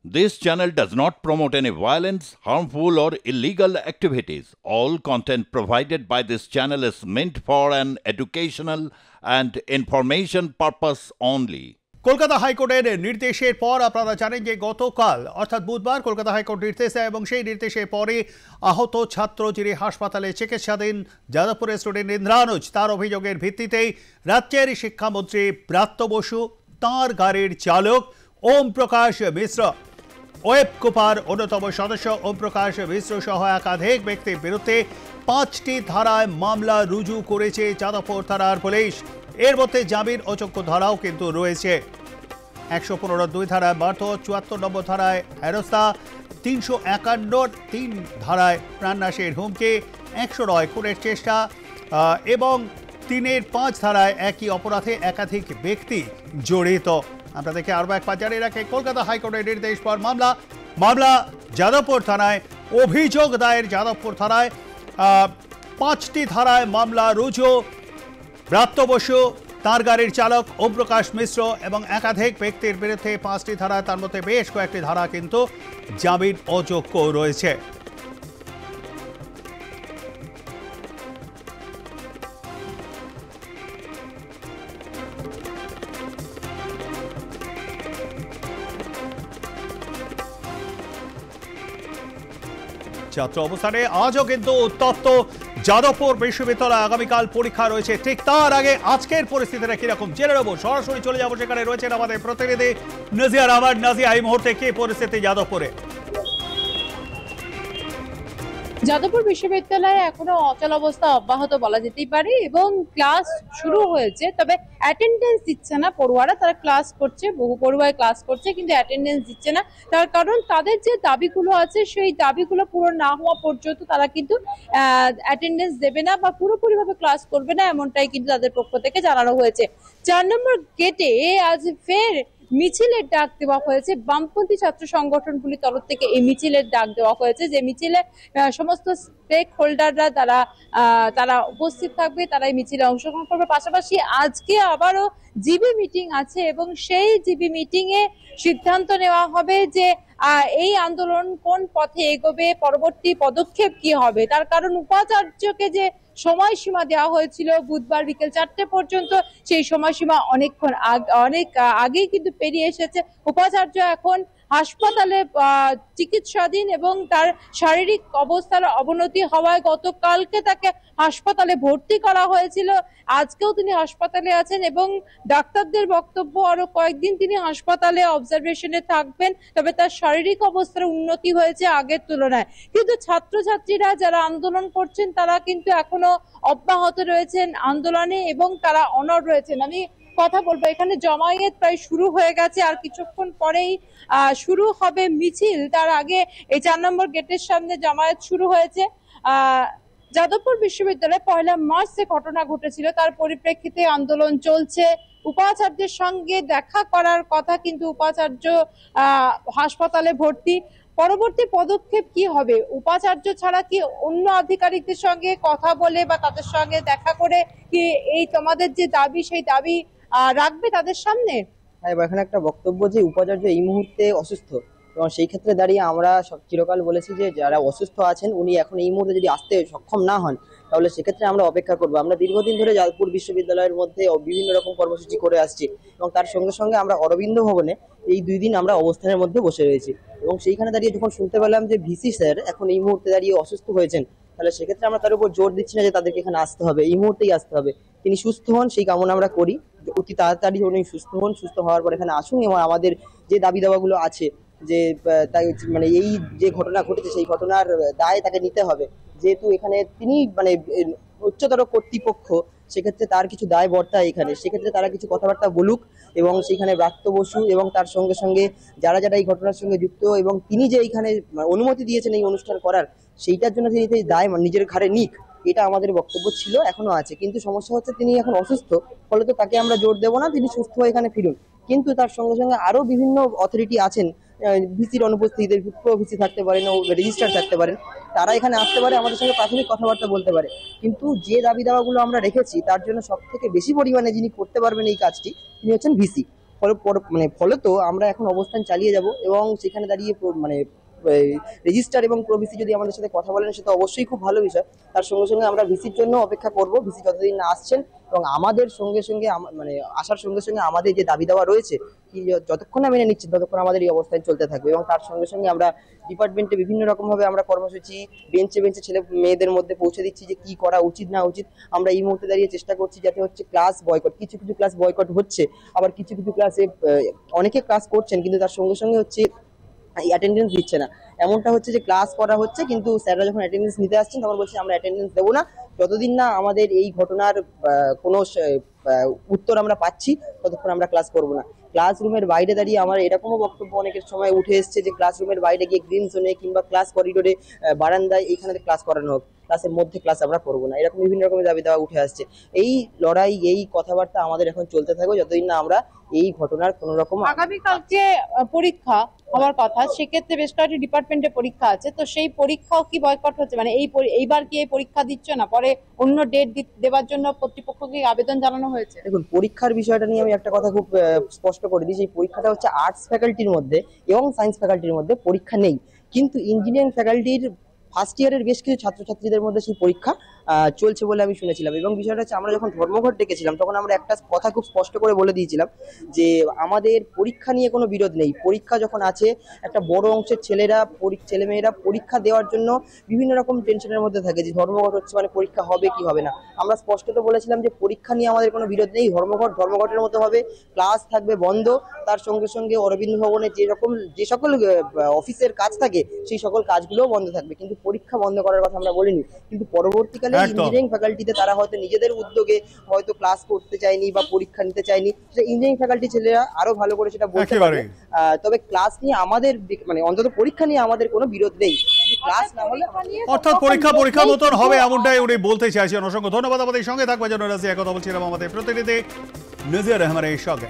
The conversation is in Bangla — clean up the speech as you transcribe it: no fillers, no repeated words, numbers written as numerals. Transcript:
This channel does not promote any violence, harmful, or illegal activities. All content provided by this channel is meant for an educational and information purpose only. Kolkata হাইকোর্টের নির্দেশের পর আপনারা জানেন যে গতকাল অর্থাৎ বুধবার কলকাতা হাইকোর্ট নির্দেশ দেয় এবং সেই নির্দেশের পরে আহত ছাত্র যিনি হাসপাতালে চিকিৎসাধীন যাদবপুরের স্টুডেন্ট ইন্দ্রানুজ তার অভিযোগের ভিত্তিতেই রাজ্যের শিক্ষামন্ত্রী ব্রাত্য বসু তাঁর গাড়ির চালক ওম প্রকাশ মিশ্র ওয়েব কুপার অন্যতম সদস্য ওম প্রকাশ মিশ্র সহ একাধিক ব্যক্তির বিরুদ্ধে 5টি ধারায় মামলা রুজু করেছে যাদবপুর থানার পুলিশ। এর মধ্যে জামিন অযোগ্য ধারাও কিন্তু রয়েছে। 115(2) ধারায় মারধর, 74 নম্বর ধারায় হেনস্থা, 351(3) ধারায় প্রাণনাশের হুমকি, 109 খুনের চেষ্টা এবং 3(5) ধারায় একই অপরাধে একাধিক ব্যক্তি জড়িত। আপনাদেরকে আরও একবার জানিয়ে রাখে কলকাতা হাইকোর্টের নির্দেশ পর মামলা যাদবপুর থানায়, অভিযোগ দায়ের যাদবপুর থানায়, 5টি ধারায় মামলা রুজু। ব্রাত্য বসু, তাঁর গাড়ির চালক ওম প্রকাশ মিশ্র এবং একাধিক ব্যক্তির বিরুদ্ধে 5টি ধারায়, তার মধ্যে বেশ কয়েকটি ধারা কিন্তু জামিন অযোগ্য রয়েছে। ছাত্র অবস্থানে আজও কিন্তু উত্তপ্ত যাদবপুর বিশ্ববিদ্যালয়। আগামীকাল পরীক্ষা রয়েছে, ঠিক তার আগে আজকের পরিস্থিতিটা কিরকম জেনে নেব। সরাসরি চলে যাবো, সেখানে রয়েছেন আমাদের প্রতিনিধি নাজিয়া রহমান। নাজিয়া, এই মুহূর্তে কি পরিস্থিতি যাদবপুরে? যাদবপুর বিশ্ববিদ্যালয়ে এখনো অচল অবস্থা অব্যাহত বলা যেতেই পারে এবং ক্লাস শুরু হয়েছে, তবে অ্যাটেন্ডেন্স দিচ্ছে না পড়ুয়ারা। তারা ক্লাস করছে, বহু পড়ুয়ায় ক্লাস করছে, কিন্তু অ্যাটেন্ডেন্স দিচ্ছে না। তার কারণ তাদের যে দাবিগুলো আছে সেই দাবিগুলো পূরণ না হওয়া পর্যন্ত তারা কিন্তু অ্যাটেন্ডেন্স দেবে না বা পুরোপুরিভাবে ক্লাস করবে না, এমনটাই কিন্তু তাদের পক্ষ থেকে জানানো হয়েছে। 4 নম্বর গেটে আজ ফের মিছিলের ডাক দেওয়া হয়েছে। বামপন্থী ছাত্র সংগঠনগুলির তরফ থেকে এই মিছিলের ডাক দেওয়া হয়েছে, যে মিছিলে সমস্ত স্টেক হোল্ডাররা তারা উপস্থিত থাকবে, তারা এই মিছিলে অংশগ্রহণ করবে। পাশাপাশি আজকে আবারও জিবি মিটিং আছে এবং সেই জিবি মিটিং এ সিদ্ধান্ত নেওয়া হবে যে এই আন্দোলন কোন পথে এগোবে, পরবর্তী পদক্ষেপ কি হবে। তার কারণ উপাচার্যকে যে সময়সীমা দেওয়া হয়েছিল বুধবার বিকেল 4টে পর্যন্ত, সেই সময়সীমা অনেক আগেই কিন্তু পেরিয়ে এসেছে। উপাচার্য এখন হাসপাতালে চিকিৎসাধীন এবং তার শারীরিক অবস্থার অবনতি হওয়ায় গতকালকে তাকে হাসপাতালে ভর্তি করা হয়েছিল। আজকেও তিনি হাসপাতালে আছেন এবং ডাক্তারদের বক্তব্য আরো কয়েকদিন তিনি হাসপাতালে অবজারভেশনে থাকবেন, তবে তার শারীরিক অবস্থার উন্নতি হয়েছে আগের তুলনায়। কিন্তু ছাত্রছাত্রীরা যারা আন্দোলন করছেন তারা কিন্তু এখনো অব্যাহত রয়েছেন আন্দোলনে এবং তারা অনড় রয়েছেন। আমি কথা বলবো, এখানে জমায়েত প্রায় শুরু হয়ে গেছে, আর কিছুক্ষণ পরেই শুরু হবে মিছিল। তার আগে এই 4 নম্বর গেটের সামনে জমায়েত শুরু হয়েছে। যাদবপুর বিশ্ববিদ্যালয়ে 1 মার্চ যে ঘটনা ঘটেছিল তার পরিপ্রেক্ষিতে আন্দোলন চলছে। উপাচার্যের সঙ্গে দেখা করার কথা, কিন্তু উপাচার্য হাসপাতালে ভর্তি। পরবর্তী পদক্ষেপ কি হবে? উপাচার্য ছাড়া কি অন্য আধিকারিকদের সঙ্গে কথা বলে বা তাদের সঙ্গে দেখা করে কি এই তোমাদের যে দাবি সেই দাবি রাখবে তাদের সামনে? এবার এখানে একটা বক্তব্য যে উপাচার্য এই মুহূর্তে অসুস্থ, এবং সেই ক্ষেত্রে দাঁড়িয়ে আমরা চিরকাল বলেছি যে যারা অসুস্থ আছেন উনি এখন এই মুহূর্তে যদি আসতে সক্ষম না হন তাহলে সেক্ষেত্রে আমরা অপেক্ষা করবো। আমরা দীর্ঘদিন ধরে যাদবপুর বিশ্ববিদ্যালয়ের মধ্যে বিভিন্ন রকম কর্মসূচি করে আসছি এবং তার সঙ্গে সঙ্গে আমরা অরবিন্দ ভবনে এই 2 দিন আমরা অবস্থানের মধ্যে বসে রয়েছি। এবং সেইখানে দাঁড়িয়ে যখন শুনতে পেলাম যে ভিসি স্যার এখন এই মুহূর্তে দাঁড়িয়ে অসুস্থ হয়েছেন, তাহলে সেক্ষেত্রে আমরা তার উপর জোর দিচ্ছি না যে তাদেরকে এখানে আসতে হবে, এই মুহূর্তেই আসতে হবে। তিনি সুস্থ হন সেই কামনা আমরা করি, অতি তাড়াতাড়ি উনি সুস্থ হন, সুস্থ হওয়ার পর এখানে আসুন এবং আমাদের যে দাবি দাওয়াগুলো আছে যে তাই মানে এই যে ঘটনা ঘটেছে সেই ঘটনার দায় তাকে নিতে হবে। যেহেতু এখানে তিনি মানে উচ্চতর কর্তৃপক্ষ, সেক্ষেত্রে তার কিছু দায় বর্তায় এখানে, সেক্ষেত্রে তারা কিছু কথাবার্তা বলুক এবং সেখানে ব্রাত্য বসু এবং তার সঙ্গে সঙ্গে যারা যারা এই ঘটনার সঙ্গে যুক্ত এবং তিনি যে এইখানে অনুমতি দিয়েছেন এই অনুষ্ঠান করার, সেইটার জন্য তিনি দায় নিজের ঘাড়ে নিক, এটা আমাদের বক্তব্য ছিল, এখনো আছে। কিন্তু সমস্যা হচ্ছে তিনি এখন অসুস্থ, ফলে তো তাকে আমরা জোর দেবো না, তিনি সুস্থ হয়ে এখানে ফিরুন। কিন্তু তার সঙ্গে সঙ্গে আরো বিভিন্ন অথরিটি আছেন, ভিসির অনুপস্থিতিতে প্রো ভিসি থাকতে পারেন, রেজিস্ট্রার থাকতে পারেন, তারা এখানে আসতে পারে, আমাদের সঙ্গে প্রাথমিক কথাবার্তা বলতে পারে। কিন্তু যে দাবি দাওয়াগুলো আমরা রেখেছি তার জন্য সব থেকে বেশি পরিমাণে যিনি করতে পারবেন এই কাজটি তিনি হচ্ছেন ভিসি। ফলত আমরা এখন অবস্থান চালিয়ে যাব এবং সেখানে দাঁড়িয়ে রেজিস্ট্রার এবং প্রভিসি যদি আমাদের সাথে কথা বলেন সেটা অবশ্যই খুব ভালো বিষয়। তার সঙ্গে সঙ্গে আমরা ভিসির জন্য অপেক্ষা করব, ভিসি যতদিন না আসছেন, এবং আমাদের সঙ্গে সঙ্গে আসার সঙ্গে সঙ্গে আমাদের যে দাবি দেওয়া রয়েছে কি যতক্ষণ না মেনে নিচ্ছেন ততক্ষণ আমাদের এই অবস্থান চলতে থাকবে। এবং তার সঙ্গে সঙ্গে আমরা ডিপার্টমেন্টে বিভিন্ন রকম ভাবে আমরা কর্মসূচি বেঞ্চে বেঞ্চে ছেলে মেয়েদের মধ্যে পৌঁছে দিচ্ছি যে কি করা উচিত না উচিত। আমরা এই মুহূর্তে দাঁড়িয়ে চেষ্টা করছি যাতে হচ্ছে ক্লাস বয়কট, কিছু কিছু ক্লাস বয়কট হচ্ছে, আবার কিছু কিছু ক্লাসে অনেকে ক্লাস করছেন কিন্তু তার সঙ্গে সঙ্গে হচ্ছে অ্যাটেন্ডেন্স দিচ্ছে না। এমনটা হচ্ছে যে ক্লাস করা হচ্ছে কিন্তু স্যাররা যখন অ্যাটেন্ডেন্স নিতে আসছেন তখন বলছে আমরা অ্যাটেন্ডেন্স দেবো না, যতদিন না আমাদের এই ঘটনার কোনো উত্তর আমরা পাচ্ছি ততক্ষণ আমরা ক্লাস করবো না। ক্লাসরুমের বাইরে দাঁড়িয়ে আমার এরকমও বক্তব্য অনেকের সময় উঠে এসছে যে ক্লাসরুমের বাইরে গিয়ে গ্রিন জোনে কিংবা ক্লাস করিডোরে বারান্দায় এইখানে ক্লাস করানো হোক, ক্লাসের মধ্যে ক্লাস আমরা করবো না, এরকম বিভিন্ন রকমের দাবি দেওয়া উঠে আসছে। এই লড়াই এই কথাবার্তা আমাদের এখন চলতে থাকবে যতদিন না আমরা এই ঘটনার কোনো রকম। আগামীকাল যে পরীক্ষা হওয়ার কথা সেক্ষেত্রে বেশ কয়েকটি ডিপার্টমেন্টে পরীক্ষা আছে, তো সেই পরীক্ষাও কি বয়কট হচ্ছে? মানে এইবার কি এই পরীক্ষা দিচ্ছ না, পরে অন্য ডেট দেওয়ার জন্য কর্তৃপক্ষকে আবেদন জানানো হয়েছে? দেখুন, পরীক্ষার বিষয়টা নিয়ে আমি একটা কথা খুব স্পষ্ট করে দিই, এই পরীক্ষাটা হচ্ছে আর্টস ফ্যাকাল্টির মধ্যে এবং সায়েন্স ফ্যাকাল্টির মধ্যে পরীক্ষা নেই, কিন্তু ইঞ্জিনিয়ারিং ফ্যাকাল্টির ফার্স্ট ইয়ারের বেশ কিছু ছাত্রছাত্রীদের মধ্যে সেই পরীক্ষা চলছে বলে আমি শুনেছিলাম। এবং বিষয়টা হচ্ছে আমরা যখন ধর্মঘট ডেকেছিলাম তখন আমরা একটা কথা খুব স্পষ্ট করে বলে দিয়েছিলাম যে আমাদের পরীক্ষা নিয়ে কোনো বিরোধ নেই। পরীক্ষা যখন আছে একটা বড় অংশের ছেলেমেয়েরা পরীক্ষা দেওয়ার জন্য বিভিন্ন রকম টেনশনের মধ্যে থাকে যে ধর্মঘট হচ্ছে মানে পরীক্ষা হবে কি হবে না। আমরা স্পষ্টত বলেছিলাম যে পরীক্ষা নিয়ে আমাদের কোনো বিরোধ নেই, ধর্মঘটের মতো হবে, ক্লাস থাকবে বন্ধ, তার সঙ্গে সঙ্গে অরবিন্দ ভবনে যে সকল অফিসের কাজ থাকে সেই সকল কাজগুলোও বন্ধ থাকবে, কিন্তু পরীক্ষা বন্ধ করার কথা আমরা বলিনি। কিন্তু পরবর্তীকালে ইঞ্জিনিয়ারিং ফ্যাকাল্টিতে তারা হয়তো নিজেদের উদ্যোগে হয়তো ক্লাস করতে চায়নি বা পরীক্ষা নিতে চায়নি, সেটা ইঞ্জিনিয়ারিং ফ্যাকাল্টি ছেলেরা আরো ভালো করে সেটা বলতে পারে। তবে ক্লাস নিয়ে আমাদের অন্তত পরীক্ষা নিয়ে আমাদের কোনো বিরোধ নেই, ক্লাস না হলে অর্থাৎ পরীক্ষা মতন হবে এমনটাই উনি বলতে চাইছেন। অসংখ্য ধন্যবাদ। আমাদের সঙ্গে থাকবার জন্য রাজি কথা বলছিলাম আমাদের প্রতিনিধি নজির আহমেদের সঙ্গে।